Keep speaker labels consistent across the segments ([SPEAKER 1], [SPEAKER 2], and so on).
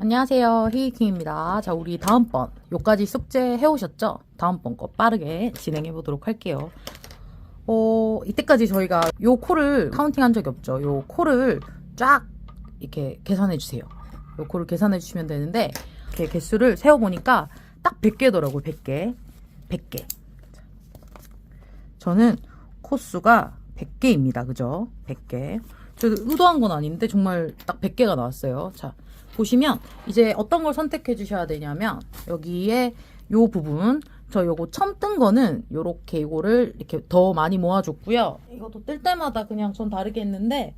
[SPEAKER 1] 안녕하세요. 히이킹입니다. 자, 우리 다음번 요까지 숙제 해오셨죠? 다음번 거 빠르게 진행해 보도록 할게요. 이때까지 저희가 요 코를 카운팅 한 적이 없죠. 요 코를 쫙 이렇게 계산해 주세요. 요 코를 계산해 주시면 되는데 이렇게 개수를 세어 보니까 딱 100개더라고요. 100개. 100개. 저는 코수가 100개입니다. 그죠? 100개. 저도 의도한 건 아닌데 정말 딱 100개가 나왔어요. 자, 보시면 이제 어떤 걸 선택해 주셔야 되냐면 여기에 요 부분 저 요거 처음 뜬 거는 요렇게 이거를 이렇게 더 많이 모아줬고요. 이것도 뜰 때마다 그냥 전 다르게 했는데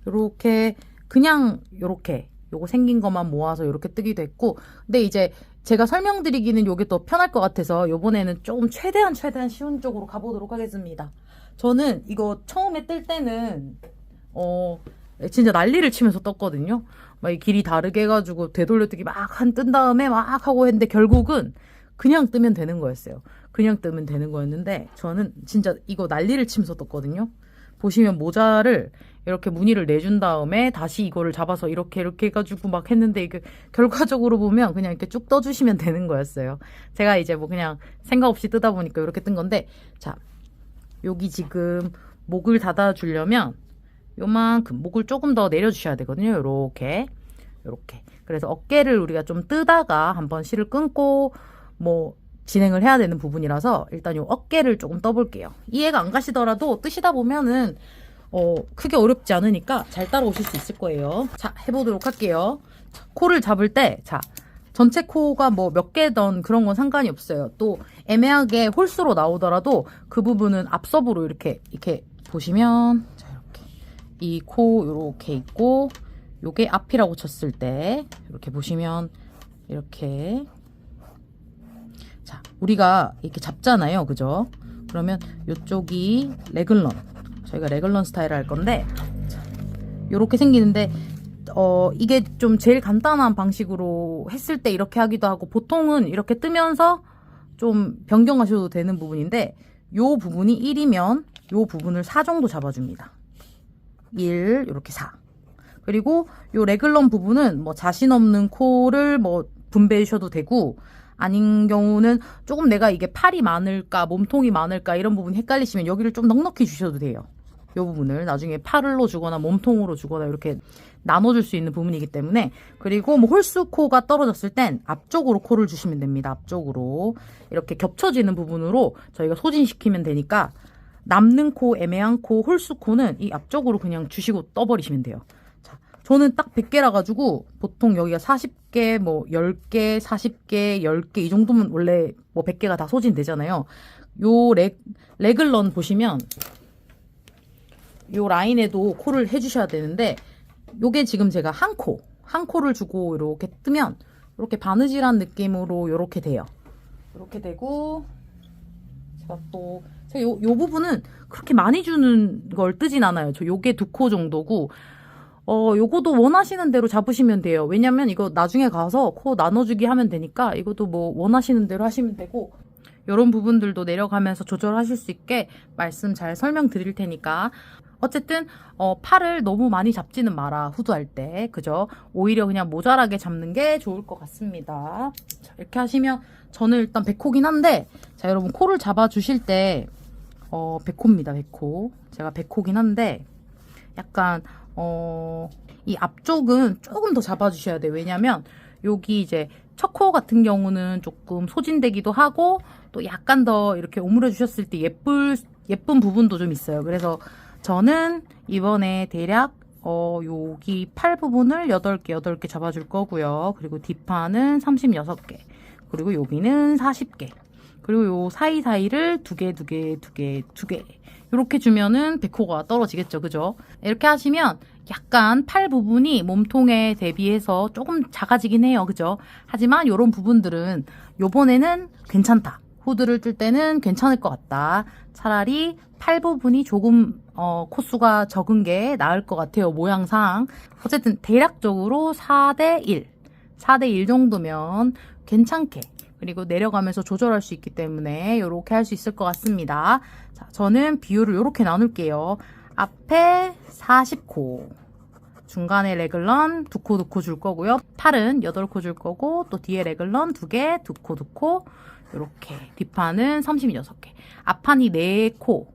[SPEAKER 1] 요렇게 그냥 요렇게 요거 생긴 것만 모아서 요렇게 뜨기도 했고, 근데 이제 제가 설명드리기는 요게 더 편할 것 같아서 요번에는 조금 최대한 쉬운 쪽으로 가보도록 하겠습니다. 저는 이거 처음에 뜰 때는 진짜 난리를 치면서 떴거든요. 막 이 길이 다르게 해가지고 되돌려뜨기 막 뜬 다음에 막 하고 했는데 결국은 그냥 뜨면 되는 거였어요. 그냥 뜨면 되는 거였는데 저는 진짜 이거 난리를 치면서 떴거든요. 보시면 모자를 이렇게 무늬를 내준 다음에 다시 이거를 잡아서 이렇게 해가지고 막 했는데 이게 결과적으로 보면 그냥 이렇게 쭉 떠주시면 되는 거였어요. 제가 이제 뭐 그냥 생각 없이 뜨다 보니까 이렇게 뜬 건데, 자, 여기 지금 목을 닫아주려면 요만큼 목을 조금 더 내려주셔야 되거든요. 요렇게 그래서 어깨를 우리가 좀 뜨다가 한번 실을 끊고 뭐 진행을 해야 되는 부분이라서 일단 요 어깨를 조금 떠볼게요. 이해가 안 가시더라도 뜨시다 보면은 크게 어렵지 않으니까 잘 따라오실 수 있을 거예요. 자, 해보도록 할게요. 자, 코를 잡을 때, 자, 전체 코가 뭐 몇 개든 그런 건 상관이 없어요. 또 애매하게 홀수로 나오더라도 그 부분은 앞섭으로 이렇게 보시면, 자, 이렇게 이 코 요렇게 있고 요게 앞이라고 쳤을 때 이렇게 보시면 이렇게, 자, 우리가 이렇게 잡잖아요. 그죠? 그러면 요쪽이 레글런, 저희가 레글런 스타일을 할 건데, 자, 요렇게 생기는데 이게 좀 제일 간단한 방식으로 했을 때 이렇게 하기도 하고, 보통은 이렇게 뜨면서 좀 변경하셔도 되는 부분인데, 요 부분이 1이면 요 부분을 4 정도 잡아줍니다. 1, 이렇게 4. 그리고 요 레글런 부분은 뭐 자신 없는 코를 뭐 분배해 주셔도 되고, 아닌 경우는 조금 내가 이게 팔이 많을까 몸통이 많을까 이런 부분 헷갈리시면 여기를 좀 넉넉히 주셔도 돼요. 요 부분을 나중에 팔로 주거나 몸통으로 주거나 이렇게 나눠줄 수 있는 부분이기 때문에. 그리고 뭐 홀수 코가 떨어졌을 땐 앞쪽으로 코를 주시면 됩니다. 앞쪽으로 이렇게 겹쳐지는 부분으로 저희가 소진시키면 되니까, 남는 코, 애매한 코, 홀수 코는 이 앞쪽으로 그냥 주시고 떠버리시면 돼요. 자, 저는 딱 100개라 가지고 보통 여기가 40개, 뭐 10개, 40개, 10개 이 정도면 원래 뭐 100개가 다 소진되잖아요. 요 레글런 보시면 요 라인에도 코를 해주셔야 되는데, 요게 지금 제가 한 코를 주고 이렇게 뜨면 이렇게 바느질한 느낌으로 이렇게 돼요. 이렇게 되고, 제가 요 부분은 그렇게 많이 주는 걸 뜨진 않아요. 저 요게 2코 정도고, 요거도 원하시는 대로 잡으시면 돼요. 왜냐면 이거 나중에 가서 코 나눠주기 하면 되니까 이것도 뭐 원하시는 대로 하시면 되고, 요런 부분들도 내려가면서 조절하실 수 있게 말씀 잘 설명드릴 테니까. 어쨌든 팔을 너무 많이 잡지는 마라, 후드할 때. 그죠? 오히려 그냥 모자라게 잡는 게 좋을 것 같습니다. 자, 이렇게 하시면 저는 일단 100코긴 한데, 자, 여러분 코를 잡아 주실 때 100코입니다. 100코. 제가 100코긴 한데 약간 이 앞쪽은 조금 더 잡아 주셔야 돼요. 왜냐면 여기 이제 첫 코 같은 경우는 조금 소진되기도 하고, 또 약간 더 이렇게 오므려 주셨을 때 예쁜 부분도 좀 있어요. 그래서 저는 이번에 대략 여기 팔 부분을 8개 잡아줄 거고요. 그리고 뒷판은 36개. 그리고 여기는 40개. 그리고 요 사이사이를 2개. 이렇게 주면은 100호가 떨어지겠죠. 그죠? 이렇게 하시면 약간 팔 부분이 몸통에 대비해서 조금 작아지긴 해요. 그죠? 하지만 요런 부분들은 요번에는 괜찮다. 후드를 뜰 때는 괜찮을 것 같다. 차라리 팔 부분이 조금 코수가 적은 게 나을 것 같아요. 모양상. 어쨌든 대략적으로 4대1 정도면 괜찮게, 그리고 내려가면서 조절할 수 있기 때문에 이렇게 할 수 있을 것 같습니다. 자, 저는 비율을 이렇게 나눌게요. 앞에 40코, 중간에 레글런 2코 줄 거고요. 팔은 8코 줄 거고 또 뒤에 레글런 2개 2코 이렇게 뒷판은 36개 앞판이 4코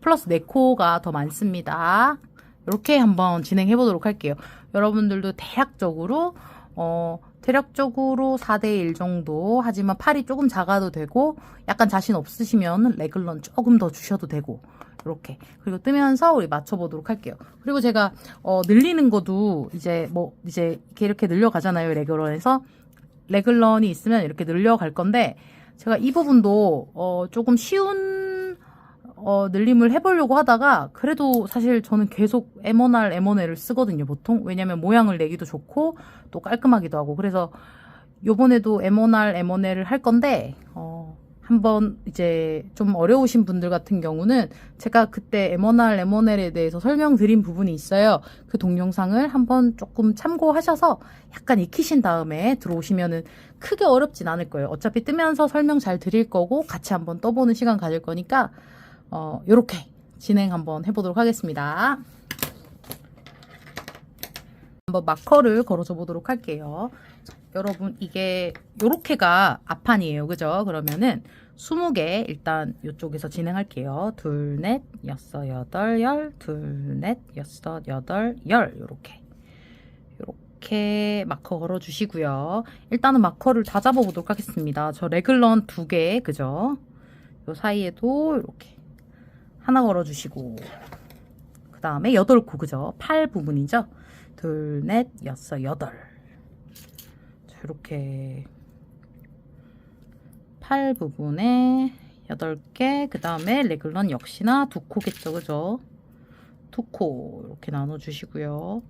[SPEAKER 1] 플러스 4코가 더 많습니다. 이렇게 한번 진행해 보도록 할게요. 여러분들도 대략적으로 4대1 정도 하지만 팔이 조금 작아도 되고 약간 자신 없으시면 레글런 조금 더 주셔도 되고 이렇게 그리고 뜨면서 우리 맞춰보도록 할게요. 그리고 제가 늘리는 것도 이제 이렇게 늘려가잖아요. 레글런에서 레글런이 있으면 이렇게 늘려갈 건데 제가 이 부분도 조금 쉬운 늘림을 해보려고 하다가 그래도 사실 저는 계속 M1R, M1L을 쓰거든요, 보통. 왜냐면 모양을 내기도 좋고 또 깔끔하기도 하고. 그래서 요번에도 M1R, M1L을 할 건데 한번 이제 좀 어려우신 분들 같은 경우는 제가 그때 M1R, M1L에 대해서 설명드린 부분이 있어요. 그 동영상을 한번 조금 참고하셔서 약간 익히신 다음에 들어오시면은 크게 어렵진 않을 거예요. 어차피 뜨면서 설명 잘 드릴 거고 같이 한번 떠보는 시간 가질 거니까 요렇게 진행 한번 해보도록 하겠습니다. 한번 마커를 걸어줘 보도록 할게요. 여러분 이게 요렇게가 앞판이에요. 그죠? 그러면은 20개 일단 이쪽에서 진행할게요. 둘, 넷, 여섯, 여덟, 열, 둘, 넷, 여섯, 여덟, 열 요렇게 마커 걸어 주시고요. 일단은 마커를 다 잡아 보도록 하겠습니다. 저 레글런 2개 그죠? 요 사이에도 이렇게 하나 걸어 주시고 그 다음에 8코 그죠? 팔 부분이죠? 둘, 넷, 여섯, 여덟 이렇게 팔 부분에 8개 그 다음에 레글런 역시나 2코겠죠 그죠? 2코 이렇게 나눠 주시고요.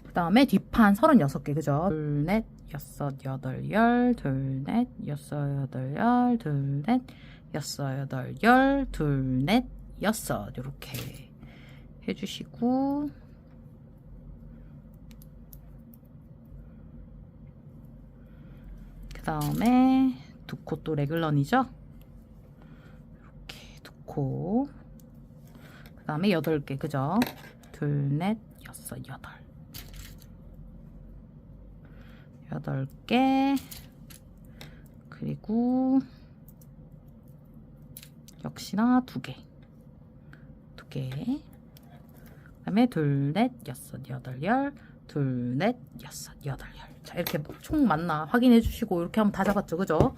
[SPEAKER 1] 그 다음에 뒷판 36개 그죠? 둘, 넷, 여섯, 여덟, 열, 둘, 넷, 여섯, 여덟, 열, 둘, 넷, 여섯, 여덟, 열, 둘, 넷, 여섯 이렇게 해주시고 그 다음에 2코 또 레글런이죠? 이렇게 2코 그 다음에 8개 그죠? 둘, 넷, 여섯, 여덟 8개 그리고 역시나 2개 그 다음에 둘, 넷, 여섯, 여덟, 열 둘, 넷, 여섯, 여덟, 열 자 이렇게 총 맞나 확인해 주시고 이렇게 하면 다 잡았죠 그죠?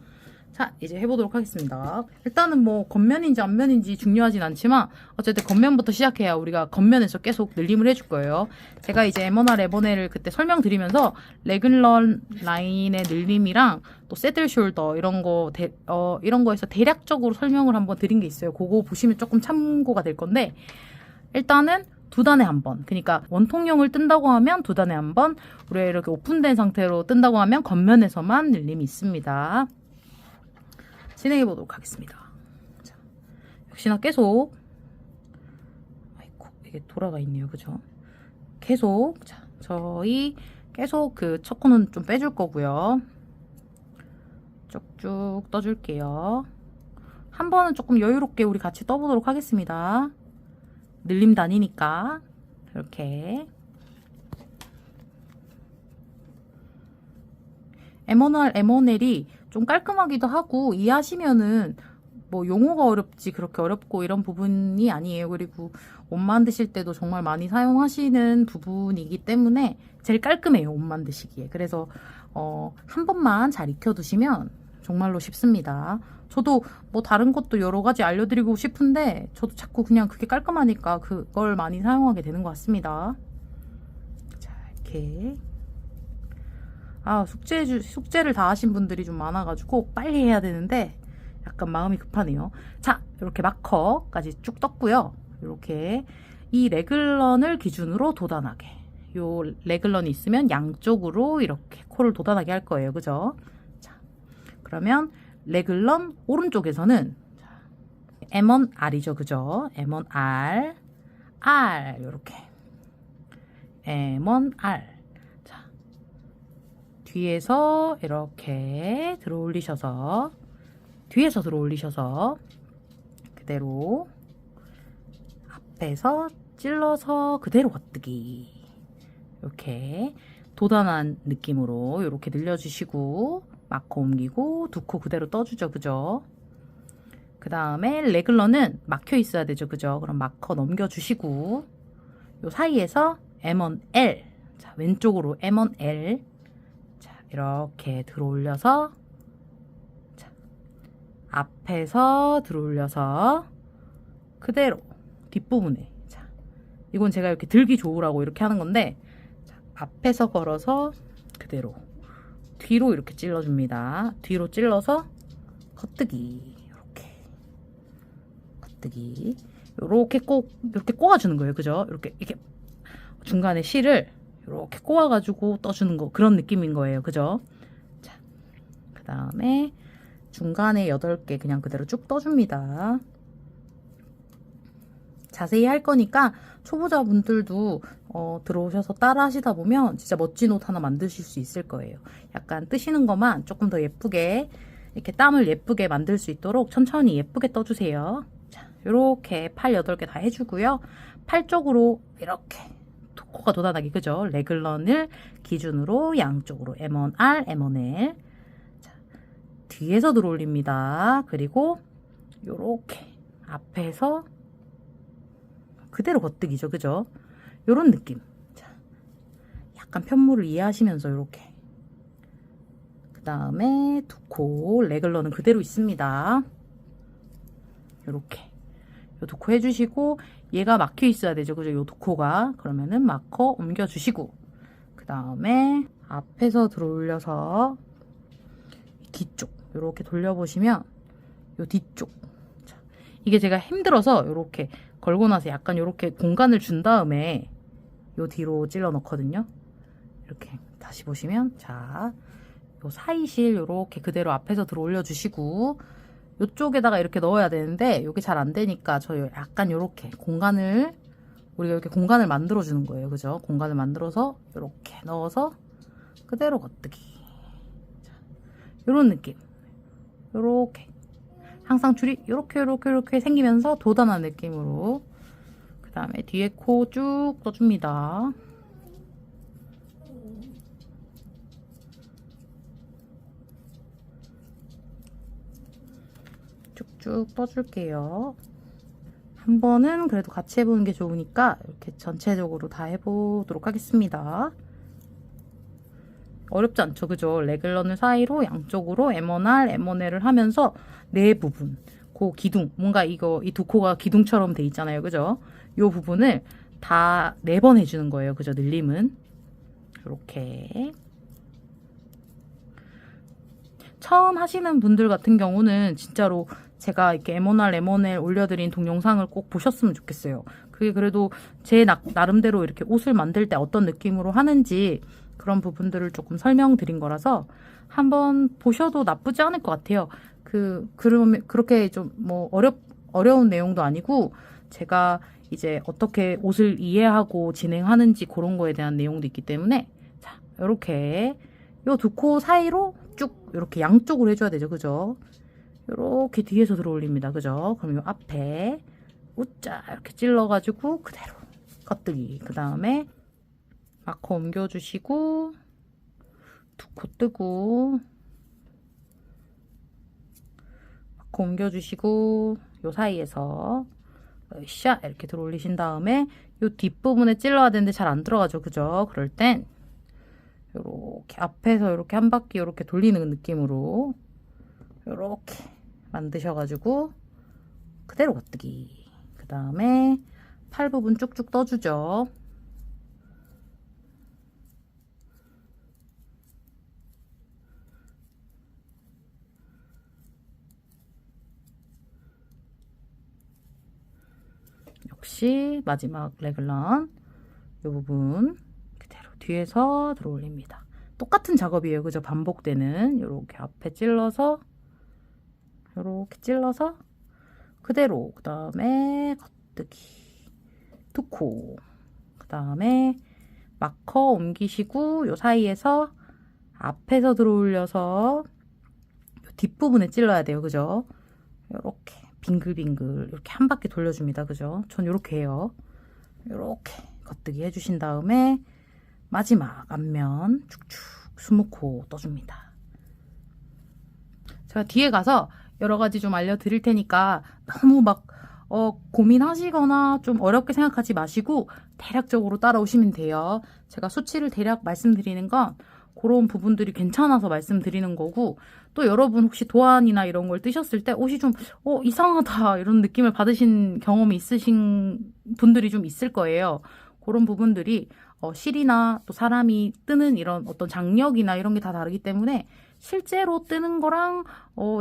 [SPEAKER 1] 자 이제 해보도록 하겠습니다. 일단은 뭐 겉면인지 앞면인지 중요하진 않지만 어쨌든 겉면부터 시작해야 우리가 겉면에서 계속 늘림을 해줄 거예요. 제가 이제 M1R, M1L을 그때 설명드리면서 레글런 라인의 늘림이랑 또 새들 숄더 이런 거에서 대략적으로 설명을 한번 드린 게 있어요. 그거 보시면 조금 참고가 될 건데 일단은 2단에 한 번. 그러니까 원통형을 뜬다고 하면 2단에 한 번. 우리가 이렇게 오픈된 상태로 뜬다고 하면 겉면에서만 늘림이 있습니다. 진행해 보도록 하겠습니다. 자, 역시나 계속 아이고 이게 돌아가 있네요. 그죠? 계속 자, 저희 계속 그 첫 코는 좀 빼줄 거고요. 쭉쭉 떠줄게요. 한 번은 조금 여유롭게 우리 같이 떠보도록 하겠습니다. 늘림 다니니까 이렇게 M1R, M1L이 좀 깔끔하기도 하고 이해하시면은 뭐 용어가 어렵지 그렇게 어렵고 이런 부분이 아니에요. 그리고 옷 만드실 때도 정말 많이 사용하시는 부분이기 때문에 제일 깔끔해요. 옷 만드시기에. 그래서 한 번만 잘 익혀두시면 정말로 쉽습니다. 저도 뭐 다른 것도 여러 가지 알려드리고 싶은데 저도 자꾸 그냥 그게 깔끔하니까 그걸 많이 사용하게 되는 것 같습니다. 자 이렇게 숙제를 다 하신 분들이 좀 많아가지고 빨리 해야 되는데 약간 마음이 급하네요. 자 이렇게 마커까지 쭉 떴고요. 이렇게 이 레글런을 기준으로 도단하게 요 레글런이 있으면 양쪽으로 이렇게 코를 도단하게 할 거예요. 그죠? 자 그러면 레글런 오른쪽에서는 M1R이죠. 그죠? M1R R 요렇게 M1R 자 뒤에서 이렇게 들어 올리셔서 그대로 앞에서 찔러서 그대로 걷뜨기 이렇게 도단한 느낌으로 이렇게 늘려주시고 마커 옮기고 두 코 그대로 떠주죠. 그죠? 그 다음에 레글러는 막혀 있어야 되죠. 그죠? 그럼 마커 넘겨주시고 요 사이에서 M1L, 자 왼쪽으로 M1L, 자 이렇게 들어올려서, 자 앞에서 들어올려서 그대로 뒷부분에, 자 이건 제가 이렇게 들기 좋으라고 이렇게 하는 건데, 자, 앞에서 걸어서 그대로 뒤로 이렇게 찔러줍니다. 뒤로 찔러서 겉뜨기, 이렇게 겉뜨기, 이렇게 꼭 이렇게 꼬아주는 거예요. 그죠? 이렇게 중간에 실을 이렇게 꼬아가지고 떠주는 거, 그런 느낌인 거예요. 그죠? 자, 그 다음에 중간에 8개 그냥 그대로 쭉 떠줍니다. 자세히 할 거니까 초보자분들도 들어오셔서 따라 하시다 보면 진짜 멋진 옷 하나 만드실 수 있을 거예요. 약간 뜨시는 것만 조금 더 예쁘게, 이렇게 땀을 예쁘게 만들 수 있도록 천천히 예쁘게 떠주세요. 자, 요렇게 팔 8개 다 해주고요. 팔 쪽으로 이렇게 코가 돋아나게, 그죠? 레글런을 기준으로 양쪽으로 M1R, M1L. 자, 뒤에서 들어올립니다. 그리고 요렇게 앞에서 그대로 겉뜨기죠. 그죠? 요런 느낌. 자, 약간 편물을 이해하시면서 요렇게. 그 다음에 두 코, 레글러는 그대로 있습니다. 요렇게. 요 두 코 해주시고, 얘가 막혀 있어야 되죠. 그죠? 요 두 코가. 그러면은 마커 옮겨주시고, 그 다음에 앞에서 들어올려서 뒤쪽. 요렇게 돌려보시면, 요 뒤쪽. 자, 이게 제가 힘들어서 요렇게 걸고 나서 약간 요렇게 공간을 준 다음에 요 뒤로 찔러 넣거든요. 이렇게 다시 보시면, 자, 요 사이실 요렇게 그대로 앞에서 들어 올려 주시고, 요쪽에다가 이렇게 넣어야 되는데 요게 잘 안 되니까 저 약간 요렇게 공간을, 우리가 이렇게 공간을 만들어 주는 거예요. 그죠? 공간을 만들어서 요렇게 넣어서 그대로 겉뜨기. 자, 요런 느낌. 요렇게 항상 줄이 요렇게 생기면서 도단한 느낌으로. 그 다음에 뒤에 코 쭉 떠줍니다. 쭉쭉 떠줄게요. 한 번은 그래도 같이 해보는 게 좋으니까 이렇게 전체적으로 다 해보도록 하겠습니다. 어렵지 않죠? 그죠? 레글런을 사이로 양쪽으로 M1R, M1L을 하면서 네 부분, 그 기둥, 뭔가 이 두 코가 기둥처럼 돼 있잖아요. 그죠? 요 부분을 다 4번 해주는 거예요. 그죠? 늘림은. 이렇게. 처음 하시는 분들 같은 경우는 진짜로 제가 이렇게 M1R, M1L 올려드린 동영상을 꼭 보셨으면 좋겠어요. 그게 그래도 제 나름대로 이렇게 옷을 만들 때 어떤 느낌으로 하는지 그런 부분들을 조금 설명드린 거라서 한번 보셔도 나쁘지 않을 것 같아요. 그러면 그렇게 좀 뭐 어려운 내용도 아니고, 제가 이제 어떻게 옷을 이해하고 진행하는지 그런 거에 대한 내용도 있기 때문에, 자, 요렇게 요 두 코 사이로 쭉 이렇게 양쪽으로 해줘야 되죠. 그죠? 요렇게 뒤에서 들어 올립니다. 그죠? 그럼 요 앞에 우짜 이렇게 찔러가지고 그대로 겉뜨기. 그 다음에 마커 옮겨주시고 두 코 뜨고 마커 옮겨주시고 요 사이에서 샤 이렇게 들어 올리신 다음에 요 뒷부분에 찔러야 되는데 잘 안 들어가죠. 그죠? 그럴 땐 요렇게 앞에서 이렇게 한 바퀴 이렇게 돌리는 느낌으로 요렇게 만드셔가지고 그대로 겉뜨기. 그 다음에 팔 부분 쭉쭉 떠주죠. 역시 마지막 레글런 이 부분 그대로 뒤에서 들어 올립니다. 똑같은 작업이에요. 그죠? 반복되는. 요렇게 앞에 찔러서 요렇게 찔러서 그대로. 그 다음에 겉뜨기 두 코. 그 다음에 마커 옮기시고 요 사이에서 앞에서 들어 올려서 요 뒷부분에 찔러야 돼요. 그죠? 요렇게 빙글빙글 이렇게 한 바퀴 돌려줍니다. 그죠? 전 요렇게 해요. 요렇게 겉뜨기 해주신 다음에 마지막 앞면 축축 스모코 떠줍니다. 제가 뒤에 가서 여러 가지 좀 알려드릴 테니까 너무 막 고민하시거나 좀 어렵게 생각하지 마시고 대략적으로 따라오시면 돼요. 제가 수치를 대략 말씀드리는 건 그런 부분들이 괜찮아서 말씀드리는 거고, 또 여러분 혹시 도안이나 이런 걸 뜨셨을 때 옷이 좀 이상하다 이런 느낌을 받으신 경험이 있으신 분들이 좀 있을 거예요. 그런 부분들이 실이나 또 사람이 뜨는 이런 어떤 장력이나 이런 게 다 다르기 때문에 실제로 뜨는 거랑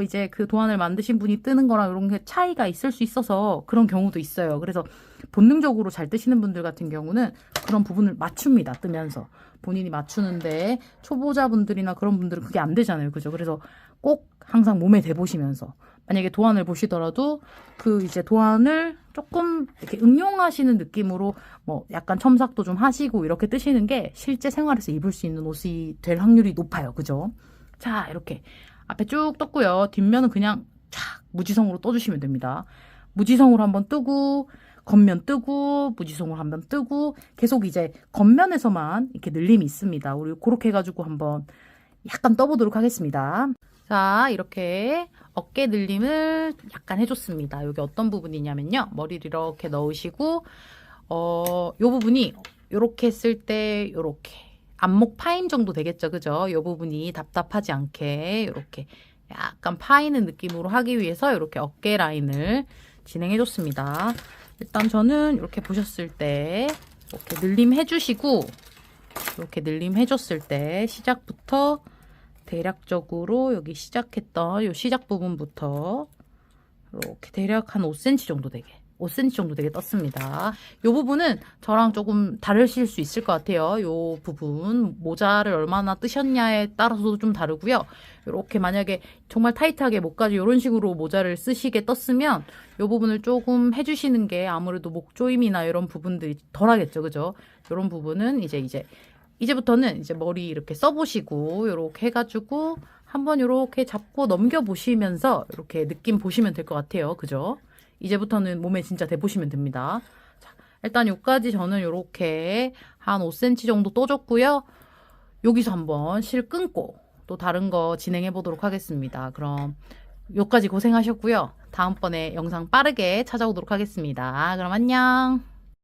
[SPEAKER 1] 이제 그 도안을 만드신 분이 뜨는 거랑 이런 게 차이가 있을 수 있어서 그런 경우도 있어요. 그래서 본능적으로 잘 뜨시는 분들 같은 경우는 그런 부분을 맞춥니다. 뜨면서 본인이 맞추는데 초보자분들이나 그런 분들은 그게 안 되잖아요. 그죠? 그래서 꼭 항상 몸에 대보시면서 만약에 도안을 보시더라도 그 이제 도안을 조금 이렇게 응용하시는 느낌으로 뭐 약간 첨삭도 좀 하시고 이렇게 뜨시는 게 실제 생활에서 입을 수 있는 옷이 될 확률이 높아요. 그죠? 자, 이렇게 앞에 쭉 떴고요. 뒷면은 그냥 촥 무지성으로 떠주시면 됩니다. 무지성으로 한번 뜨고 겉면 뜨고 무지성으로 한번 뜨고 계속 이제 겉면에서만 이렇게 늘림이 있습니다. 우리 그렇게 해가지고 한번 약간 떠보도록 하겠습니다. 자, 이렇게 어깨 늘림을 약간 해줬습니다. 여기 어떤 부분이냐면요. 머리를 이렇게 넣으시고 요 부분이 요렇게 했을 때 요렇게 안목 파임 정도 되겠죠. 그죠? 요 부분이 답답하지 않게 이렇게 약간 파이는 느낌으로 하기 위해서 이렇게 어깨 라인을 진행해줬습니다. 일단 저는 이렇게 보셨을 때 이렇게 늘림 해주시고 이렇게 늘림 해줬을 때 시작부터 대략적으로 여기 시작했던 이 시작 부분부터 이렇게 대략 한 5cm 정도 되게 5cm 정도 되게 떴습니다. 이 부분은 저랑 조금 다르실 수 있을 것 같아요. 이 부분 모자를 얼마나 뜨셨냐에 따라서도 좀 다르고요. 이렇게 만약에 정말 타이트하게 목까지 이런 식으로 모자를 쓰시게 떴으면 이 부분을 조금 해주시는 게 아무래도 목 조임이나 이런 부분들이 덜하겠죠. 그죠? 이런 부분은 이제부터는 이제 머리 이렇게 써보시고 이렇게 해가지고 한번 이렇게 잡고 넘겨보시면서 이렇게 느낌 보시면 될 것 같아요. 그죠? 이제부터는 몸에 진짜 대보시면 됩니다. 자, 일단 여기까지 저는 이렇게 한 5cm 정도 떠줬고요. 여기서 한번 실 끊고 또 다른 거 진행해 보도록 하겠습니다. 그럼 여기까지 고생하셨고요. 다음번에 영상 빠르게 찾아오도록 하겠습니다. 그럼 안녕.